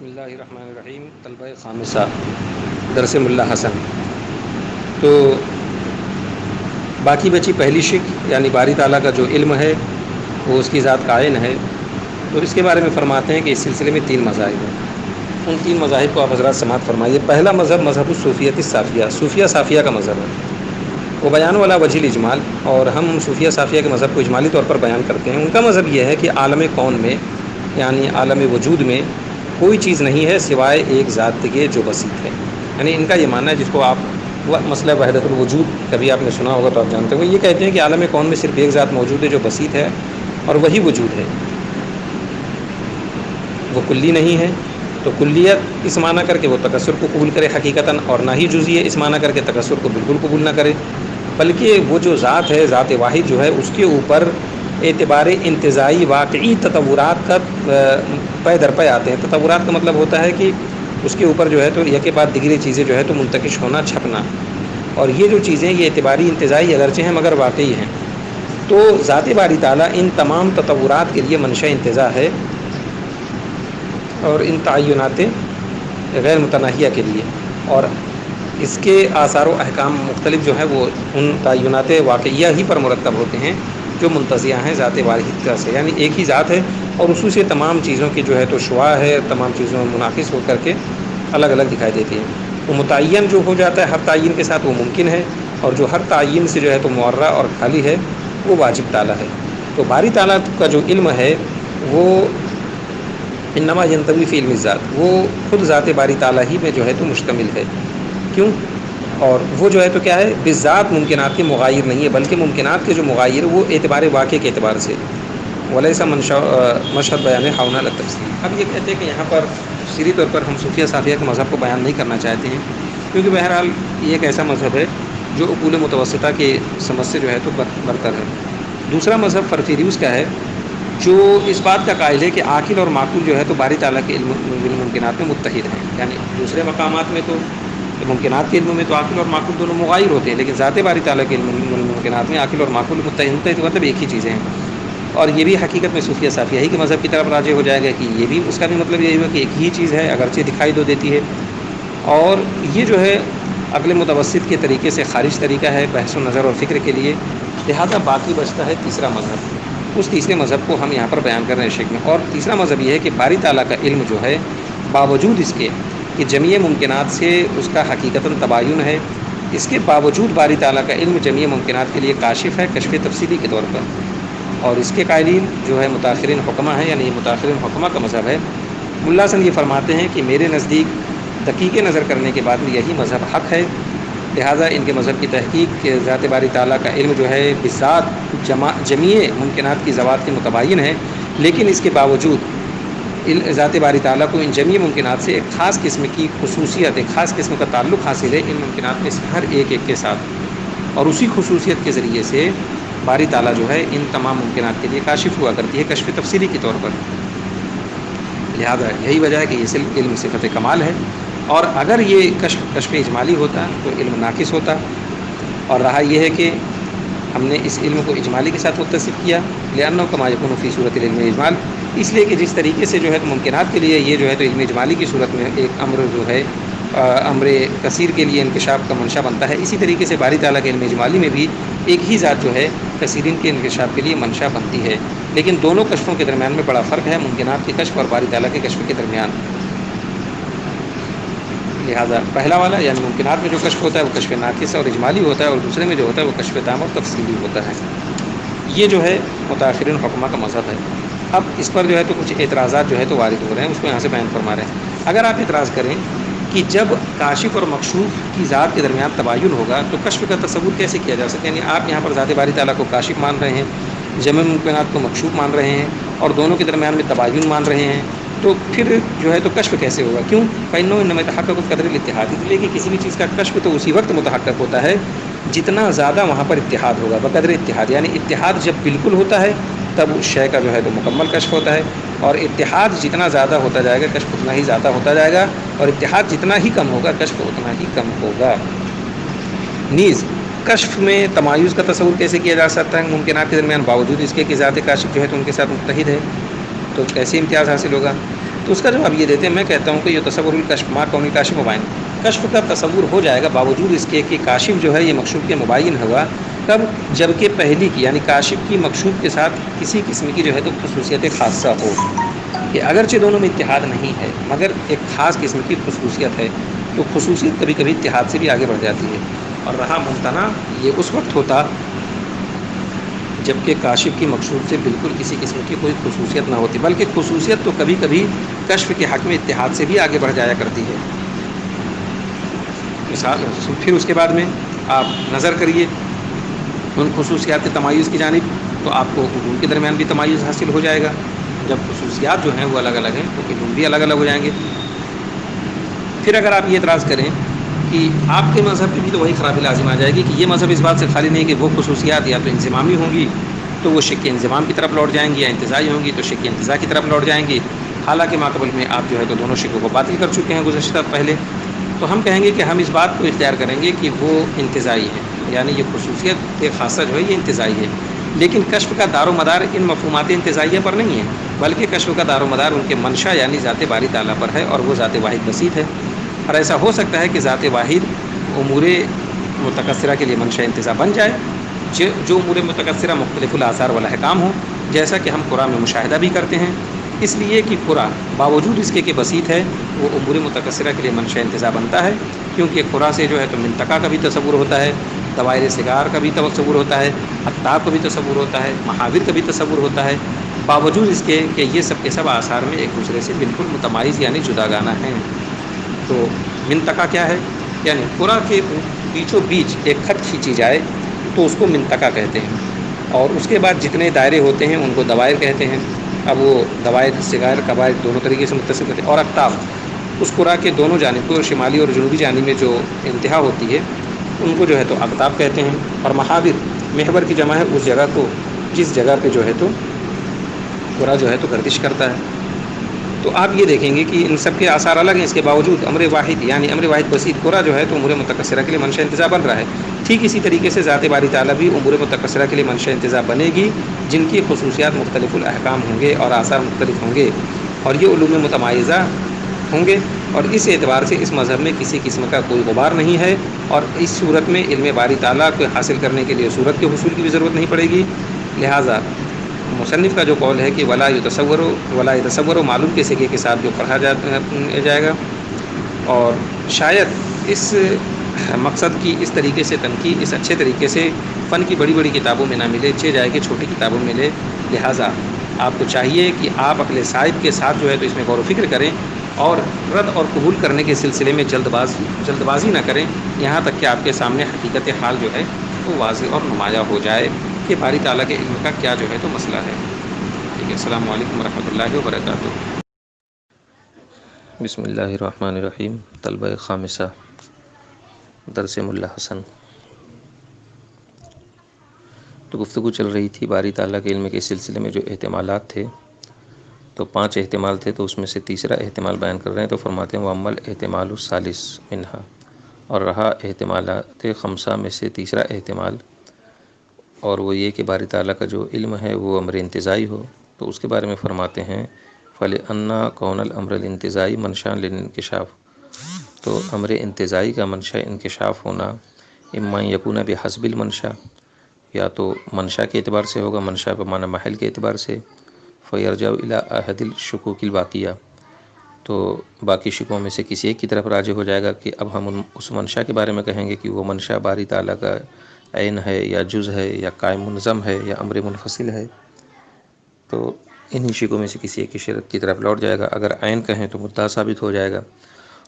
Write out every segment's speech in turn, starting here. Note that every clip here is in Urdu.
بسم اللہ الرحمن الرحیم. طلبہ خامسہ درس ملا حسن. تو باقی بچی پہلی شک یعنی باری تعالیٰ کا جو علم ہے وہ اس کی ذات کا عین ہے. تو اس کے بارے میں فرماتے ہیں کہ اس سلسلے میں 3 مذاہب ہیں. ان 3 مذاہب کو آپ حضرات سماعت فرمائیے. پہلا مذہب مذہب الصوفیت الصافیہ، صوفیہ صافیہ کا مذہب ہے. وہ بیان والا وجہ الاجمال، اور ہم صوفیہ صافیہ کے مذہب کو اجمالی طور پر بیان کرتے ہیں. ان کا مذہب یہ ہے کہ عالم کون میں یعنی عالم وجود میں کوئی چیز نہیں ہے سوائے ایک ذات کے جو بسیط ہے. یعنی ان کا یہ ماننا ہے، جس کو آپ مسئلہ وحدت الوجود کبھی آپ نے سنا ہوگا تو آپ جانتے ہوں گے. یہ کہتے ہیں کہ عالم کون میں صرف ایک ذات موجود ہے جو بسیط ہے اور وہی وجود ہے، وہ کلی نہیں ہے. تو کلیت اس معنی کر کے وہ تکثر کو قبول کرے حقیقتاً، اور نہ ہی جزیہ اس معنی کر کے تکثر کو بالکل قبول نہ کرے، بلکہ وہ جو ذات ہے، ذات واحد جو ہے، اس کے اوپر اعتبار انتزاعی واقعی تطورات کا پے در پے آتے ہیں. تطورات کا مطلب ہوتا ہے کہ اس کے اوپر جو ہے تو یک بعد دیگری چیزیں جو ہے تو منتقش ہونا، چھپنا. اور یہ جو چیزیں یہ اعتباری انتزاعی اگرچہ ہیں مگر واقعی ہیں. تو ذات باری تعالیٰ ان تمام تطورات کے لیے منشأ انتزاع ہے، اور ان تعینات غیر متناہیہ کے لیے. اور اس کے آثار و احکام مختلف جو ہیں وہ ان تعینات واقعیہ ہی پر مرتب ہوتے ہیں جو منتزعہ ہیں ذات واحد سے. یعنی ایک ہی ذات ہے اور اسی سے تمام چیزوں کی جو ہے تو شعاع ہے، تمام چیزوں میں منعکس ہو کر کے الگ الگ دکھائی دیتی ہیں. وہ متعین جو ہو جاتا ہے ہر تعین کے ساتھ وہ ممکن ہے، اور جو ہر تعین سے جو ہے تو معرہ اور خالی ہے وہ واجب تعالیٰ ہے. تو باری تعالیٰ کا جو علم ہے وہ انما ینطوی فی علم الذات، وہ خود ذات باری تعالیٰ ہی میں جو ہے تو مشتمل ہے. کیوں؟ اور وہ جو ہے تو کیا ہے، بالذات ممکنات کے مغایر نہیں ہے، بلکہ ممکنات کے جو مغایر وہ اعتبار واقع کے اعتبار سے ولیسا مشہد بیان حاؤنا التفصیل. اب یہ کہتے ہیں کہ یہاں پر تفصیلی طور پر ہم صوفیہ صافیہ کے مذہب کو بیان نہیں کرنا چاہتے ہیں، کیونکہ بہرحال یہ ایک ایسا مذہب ہے جو عقول متوسطہ کے سمجھ سے جو ہے تو برتر ہے. دوسرا مذہب فرفیریوس کا ہے، جو اس بات کا قائل ہے کہ عاقل اور معقول جو ہے تو باری تعالیٰ کے علم ممکنات میں متحد ہیں. یعنی دوسرے مقامات میں تو ممکنات کے علم میں تو عاقل اور معقول دونوں مغایر ہوتے ہیں، لیکن ذات باری تعالیٰ کے علم ممکنات میں عاقل اور معقول متحد مطلب ایک ہی چیزیں ہیں. اور یہ بھی حقیقت میں صوفیہ صافیہ ہی کے مذہب کی طرف راجع ہو جائے گا کہ یہ بھی اس کا بھی مطلب یہی ہوا کہ ایک ہی چیز ہے اگرچہ دکھائی دو دیتی ہے. اور یہ جو ہے عقل متوسط کے طریقے سے خارج طریقہ ہے بحث و نظر اور فکر کے لیے. لہذا باقی بچتا ہے تیسرا مذہب. اس تیسرے مذہب کو ہم یہاں پر بیان کر رہے ہیں شیخ میں. اور تیسرا مذہب یہ ہے کہ باری تعالیٰ کا علم جو ہے باوجود اس کے کہ جمیع ممکنات سے اس کا حقیقتاً تباین ہے، اس کے باوجود باری تعالیٰ کا علم جمیع ممکنات کے لیے کاشف ہے کشف تفصیلی کے طور پر. اور اس کے قائلین جو ہے متاخرین حکمہ ہیں، یعنی متاخرین حکمہ کا مذہب ہے. ملا حسن یہ فرماتے ہیں کہ میرے نزدیک دقیق نظر کرنے کے بعد میں یہی مذہب حق ہے. لہٰذا ان کے مذہب کی تحقیق کہ ذات باری تعالیٰ کا علم جو ہے بذات جمیع ممکنات کی ذوات کے متباین ہے، لیکن اس کے باوجود ذات باری تعالیٰ کو ان جمیع ممکنات سے ایک خاص قسم کی خصوصیت، ایک خاص قسم کا تعلق حاصل ہے ان ممکنات میں سے ہر ایک کے ساتھ. اور اسی خصوصیت کے ذریعے سے باری تعالیٰ جو ہے ان تمام ممکنات کے لیے کاشف ہوا کرتی ہے کشف تفصیلی کے طور پر. لہذا یہی وجہ ہے کہ یہ علم صفت کمال ہے. اور اگر یہ کشف اجمالی ہوتا تو علم ناقص ہوتا. اور رہا یہ ہے کہ ہم نے اس علم کو اجمالی کے ساتھ متصف کیا لأنه كما يكون في صورت العلم اجمال، اس لیے کہ جس طریقے سے جو ہے ممکنات کے لیے یہ جو ہے تو علم اجمالی کی صورت میں ایک امر جو ہے امر کثیر کے لیے انکشاف کا منشا بنتا ہے، اسی طریقے سے باری تعالیٰ کے علم اجمالی میں بھی ایک ہی ذات جو ہے کثیرین کے انکشاف کے لیے منشا بنتی ہے. لیکن دونوں کشفوں کے درمیان میں بڑا فرق ہے، ممکنات کے کشف اور باری تعالیٰ کے کشف کے درمیان. لہذا پہلا والا یعنی ممکنات میں جو کشف ہوتا ہے وہ کشف ناقص اور اجمالی ہوتا ہے، اور دوسرے میں جو ہوتا ہے وہ کشف تام اور تفصیلی ہوتا ہے. یہ جو ہے متاخرین حکمہ کا مذہب ہے. اب اس پر جو ہے تو کچھ اعتراضات جو ہے تو وارد ہو رہے ہیں، اس کو یہاں سے بیان فرما رہے ہیں. اگر آپ اعتراض کریں کہ جب کاشف اور مکشوف کی ذات کے درمیان تباین ہوگا تو کشف کا تصور کیسے کیا جا سکتا ہے؟ یعنی آپ یہاں پر ذات باری تعالیٰ کو کاشف مان رہے ہیں، جمع ممکنات کو مکشوف مان رہے ہیں، اور دونوں کے درمیان میں تباین مان رہے ہیں، تو پھر جو ہے تو کشف کیسے ہوگا؟ کیوں؟ فإنه إنما يتحقق قدر الاتحاد، اس لیے کہ کسی بھی چیز کا کشف تو اسی وقت متحقق ہوتا ہے جتنا زیادہ وہاں پر اتحاد ہوگا، بقدر اتحاد. یعنی اتحاد جب بالکل ہوتا ہے تب اس شے کا جو ہے تو مکمل کشف ہوتا ہے، اور اتحاد جتنا زیادہ ہوتا جائے گا کشف اتنا ہی زیادہ ہوتا جائے گا، اور اتحاد جتنا ہی کم ہوگا کشف اتنا ہی کم ہوگا. نیز کشف میں تمایز کا تصور کیسے کیا جا سکتا ہے ممکنات کے درمیان باوجود اس کے کہ ذات کاشف جو ہے تو ان کے ساتھ متحد ہے؟ تو کیسے امتیاز حاصل ہوگا؟ تو اس کا جواب یہ دیتے ہیں، میں کہتا ہوں کہ یہ تصور الکشف ما کون کاشف مبین، کشف کا تصور ہو جائے گا باوجود اس کے کہ کاشف جو ہے یہ مکشوف کے مبین ہوا کب، جبکہ پہلی کی یعنی کاشف کی مکشوف کے ساتھ کسی قسم کی جو ہے تو خصوصیت خاصہ ہو، کہ اگرچہ دونوں میں اتحاد نہیں ہے مگر ایک خاص قسم کی خصوصیت ہے، تو خصوصیت کبھی کبھی اتحاد سے بھی آگے بڑھ جاتی ہے۔ اور رہا ممتنع، یہ اس وقت ہوتا جبکہ کاشف کی مقصود سے بالکل کسی قسم کی کوئی خصوصیت نہ ہوتی، بلکہ خصوصیت تو کبھی کبھی کشف کے حق میں اتحاد سے بھی آگے بڑھ جایا کرتی ہے۔ مثال، پھر اس کے بعد میں آپ نظر کریے ان خصوصیات کے تمایز کی جانب، تو آپ کو علوم کے درمیان بھی تمایز حاصل ہو جائے گا۔ جب خصوصیات جو ہیں وہ الگ الگ ہیں تو علوم بھی الگ الگ ہو جائیں گے۔ پھر اگر آپ یہ اعتراض کریں کہ آپ کے مذہب کی بھی تو وہی خرابی لازم آ جائے گی کہ یہ مذہب اس بات سے خالی نہیں کہ وہ خصوصیات یا تو انضمامی ہوں گی تو وہ شک انضمام کی طرف لوٹ جائیں گی، یا انتزاعی ہوں گی تو شک انتزاع کی طرف لوٹ جائیں گی، حالانکہ ماقبل میں آپ جو ہے تو دونوں شکوں کو باطل کر چکے ہیں گزشتہ پہلے۔ تو ہم کہیں گے کہ ہم اس بات کو اختیار کریں گے کہ وہ انتزاعی ہے، یعنی یہ خصوصیت خاصہ جو ہے یہ انتزاعی ہے، لیکن کشف کا دار و مدار ان مفہومات انتزاعیہ پر نہیں ہے، بلکہ کشف کا دار و مدار ان کے منشا یعنی ذات باری تعالیٰ پر ہے، اور وہ ذات واحد بسیط ہے۔ اور ایسا ہو سکتا ہے کہ ذات واحد امور متکثرہ کے لیے منشا انتزاع بن جائے، جو امور متکثرہ مختلف الاثار والاحکام ہوں، جیسا کہ ہم قرآن میں مشاہدہ بھی کرتے ہیں، اس لیے کہ قرآن باوجود اس کے کہ بسیط ہے وہ امور متکثرہ کے لیے منشا انتزاع بنتا ہے، کیونکہ قرآن سے جو ہے تو منطقہ کا بھی تصور ہوتا ہے، دوائر سگار کا بھی تصور ہوتا ہے، اقطاب کا بھی تصور ہوتا ہے، محاور کا بھی تصور ہوتا ہے، باوجود اس کے کہ یہ سب کے سب آثار میں ایک دوسرے سے بالکل متمایز یعنی جداگانہ ہیں۔ تو منطقہ کیا ہے؟ یعنی قرآن کے بیچوں بیچ ایک خط کھینچی جائے تو اس کو منطقہ کہتے ہیں، اور اس کے بعد جتنے دائرے ہوتے ہیں ان کو دوائر کہتے ہیں۔ اب وہ دوائر سگار قبائل دونوں طریقے سے متصل ہوتے ہیں، اور اقطاب اس قرآن کے دونوں جانب کو، شمالی اور جنوبی جانب میں جو انتہا ہوتی ہے ان کو جو ہے تو اقطاب کہتے ہیں، اور محاور محور کی جمع ہے اس جگہ کو جس جگہ پہ جو ہے تو قرآن جو ہے تو گردش کرتا ہے۔ تو آپ یہ دیکھیں گے کہ ان سب کے آثار الگ ہیں، اس کے باوجود امر واحد یعنی امر واحد بسیط قرآن جو ہے تو امور متکثرہ کے لیے منشا انتزاع بن رہا ہے۔ ٹھیک اسی طریقے سے ذات باری تعالیٰ بھی امور متکثرہ کے لیے منشا انتزاع بنے گی، جن کی خصوصیات مختلف الاحکام ہوں گے اور آثار مختلف ہوں گے، اور یہ علوم متمایزہ ہوں گے، اور اس اعتبار سے اس مذہب میں کسی قسم کا کوئی غبار نہیں ہے، اور اس صورت میں علم باری تعالیٰ کو حاصل کرنے کے لیے صورت کے حصول کی بھی ضرورت نہیں پڑے گی۔ لہٰذا مصنف کا جو قول ہے کہ ولا یتصور معلوم کے سگے کے ساتھ جو پڑھا جائے گا، اور شاید اس مقصد کی اس طریقے سے تنقید اس اچھے طریقے سے فن کی بڑی بڑی کتابوں میں نہ ملے، چہ جائے کہ چھوٹی کتابوں میں ملے۔ لہٰذا آپ کو چاہیے کہ آپ اپنے صاحب کے ساتھ جو ہے تو اس میں غور و فکر کریں، اور رد اور قبول کرنے کے سلسلے میں جلد بازی نہ کریں، یہاں تک کہ آپ کے سامنے حقیقت حال جو ہے وہ واضح اور نمایاں ہو جائے کہ باری تعالیٰ کے علم کا کیا جو ہے تو مسئلہ ہے۔ ٹھیک ہے، السلام علیکم ورحمۃ اللہ وبرکاتہ۔ بسم اللہ الرحمن الرحیم۔ طلبہ خامسہ، درس ملا حسن۔ تو گفتگو چل رہی تھی باری تعالیٰ کے علم کے سلسلے میں جو احتمالات تھے، تو 5 احتمال تھے، تو اس میں سے تیسرا احتمال بیان کر رہے ہیں۔ تو فرماتے ہیں وَأَمَّا الْاحْتِمَالُ الثَّالِثُ مِنْهَا، اور رہا احتمالات خمسہ میں سے تیسرا احتمال، اور وہ یہ کہ باری تعالیٰ کا جو علم ہے وہ امر انتزاعی ہو، تو اس کے بارے میں فرماتے ہیں فَلِأَنَّ كَوْنَ الْأَمْرِ الْانتِزَاعِ مَنْشًا لِلْانْكِشَافِ، تو امر انتزاعی کا منشا انکشاف ہونا اما یکون بحسب المنشا، یا تو منشا کے اعتبار سے ہوگا، منشا پر معنی محل کے اعتبار سے، فَيَرْجَعُ إِلَىٰ أَحَدِ الشُّكُوكِ الْبَاقِيَةِ، تو باقی شکوں میں سے کسی ایک کی طرف راجع ہو جائے گا کہ اب ہم اس منشا کے بارے میں کہیں گے کہ وہ منشا باری تعالیٰ کا عین ہے یا جز ہے یا قائم منظم ہے یا امر منفصل ہے، تو انہی شکوں میں سے کسی ایک کی طرف لوٹ جائے گا۔ اگر عین کہیں تو مدعا ثابت ہو جائے گا،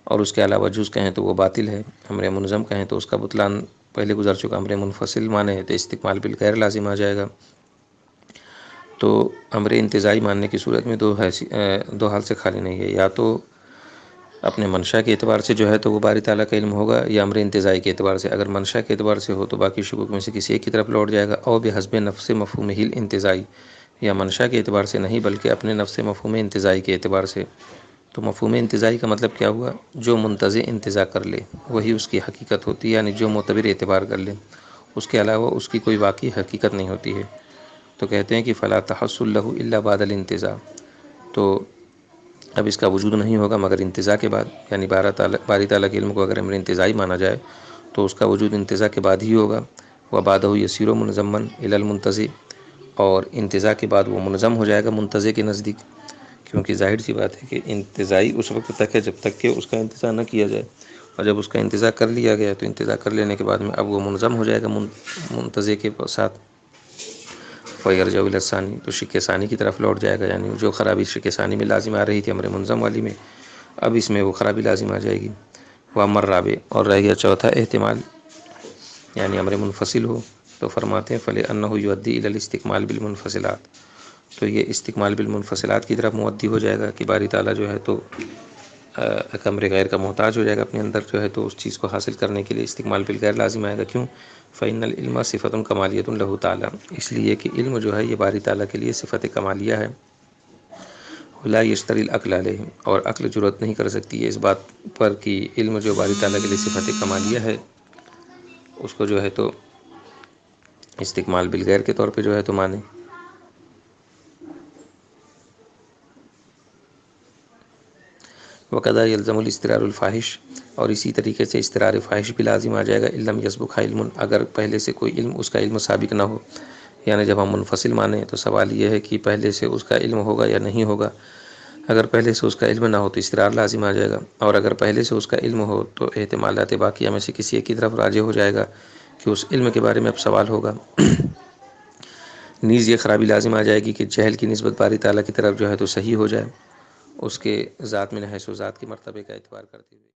اور اس کے علاوہ جز کہیں تو وہ باطل ہے، امر منظم کہیں تو اس کا بطلان پہلے گزر چکا، امر منفصل مانے تو استقبال بالغیر لازم آ جائے گا۔ تو امر انتزاعی ماننے کی صورت میں دو حال سے خالی نہیں ہے، یا تو اپنے منشا کے اعتبار سے جو ہے تو وہ باری تعالیٰ کا علم ہوگا، یا امر انتزاعی کے اعتبار سے۔ اگر منشا کے اعتبار سے ہو تو باقی شکوک میں سے کسی ایک کی طرف لوٹ جائے گا، اور بحسب نفس مفہومہ الانتزاعی، یا منشا کے اعتبار سے نہیں بلکہ اپنے نفس مفہوم انتزاعی کے اعتبار سے۔ تو مفہوم انتزاعی کا مطلب کیا ہوا؟ جو منتزع انتزاع کر لے وہی اس کی حقیقت ہوتی ہے، یعنی جو معتبر اعتبار کر لے، اس کے علاوہ اس کی کوئی واقعی حقیقت نہیں ہوتی ہے۔ تو کہتے ہیں کہ فلا تحصل له الا بعد الانتزاع، تو اب اس کا وجود نہیں ہوگا مگر انتزاع کے بعد، یعنی باری تعالیٰ کے علم کو اگر امر انتزاعی مانا جائے تو اس کا وجود انتزاع کے بعد ہی ہوگا۔ وبعدہ یسیر و منظمن الی المنتزع، اور انتزاع کے بعد وہ منظم ہو جائے گا منتزع کے نزدیک، کیونکہ ظاہر سی بات ہے کہ انتزاعی اس وقت تک ہے جب تک کہ اس کا انتزاع نہ کیا جائے، اور جب اس کا انتزاع کر لیا گیا تو انتزاع کر لینے کے بعد میں اب وہ منظم ہو جائے گا منتزع کے ساتھ۔ فیرجع الی الثانی، تو شق ثانی کی طرف لوٹ جائے گا، یعنی جو خرابی شق ثانی میں لازم آ رہی تھی امر منظم والی میں، اب اس میں وہ خرابی لازم آ جائے گی۔ وامر رابع، اور رہ گیا چوتھا احتمال، یعنی امر منفصل ہو، تو فرماتے ہیں فلأنہ یؤدی الی الاستکمال بالمنفصلات، تو یہ استکمال بالمنفصلات کی طرف مؤدی ہو جائے گا کہ باری تعالیٰ جو ہے تو ایک امر غیر کا محتاج ہو جائے گا اپنے اندر جو ہے تو اس چیز کو حاصل کرنے کے لیے استکمال بالغیر لازم آئے گا۔ کیوں؟ فإن العلم صفۃ کمالیۃ لہ تعالیٰ، اس لیے کہ علم جو ہے یہ باری تعالیٰ کے لیے صفت کمالیہ ہے۔ لا یشتری العقل علیہ، اور عقل جرأت نہیں کر سکتی ہے اس بات پر کہ علم جو باری تعالیٰ کے لیے صفت کمالیہ ہے اس کو جو ہے تو استکمال بالغیر کے طور پہ جو ہے تو مانے۔ وقضا یلزم الاضطرار الفاحش، اور اسی طریقے سے اضطرار فاحش بھی لازم آ جائے گا علم یسبق علم، اگر پہلے سے کوئی علم اس کا علم سابق نہ ہو، یعنی جب ہم منفصل مانیں تو سوال یہ ہے کہ پہلے سے اس کا علم ہوگا یا نہیں ہوگا۔ اگر پہلے سے اس کا علم نہ ہو تو اضطرار لازم آ جائے گا، اور اگر پہلے سے اس کا علم ہو تو احتمالات باقیہ میں سے کسی ایک کی طرف راجع ہو جائے گا کہ اس علم کے بارے میں اب سوال ہوگا۔ نیز یہ خرابی لازم آ جائے گی کہ جہل کی نسبت باری تعالیٰ کی طرف جو ہے تو صحیح ہو جائے، اس کے ذات من حیث ذات کے مرتبے کا اعتبار کرتے ہوئے۔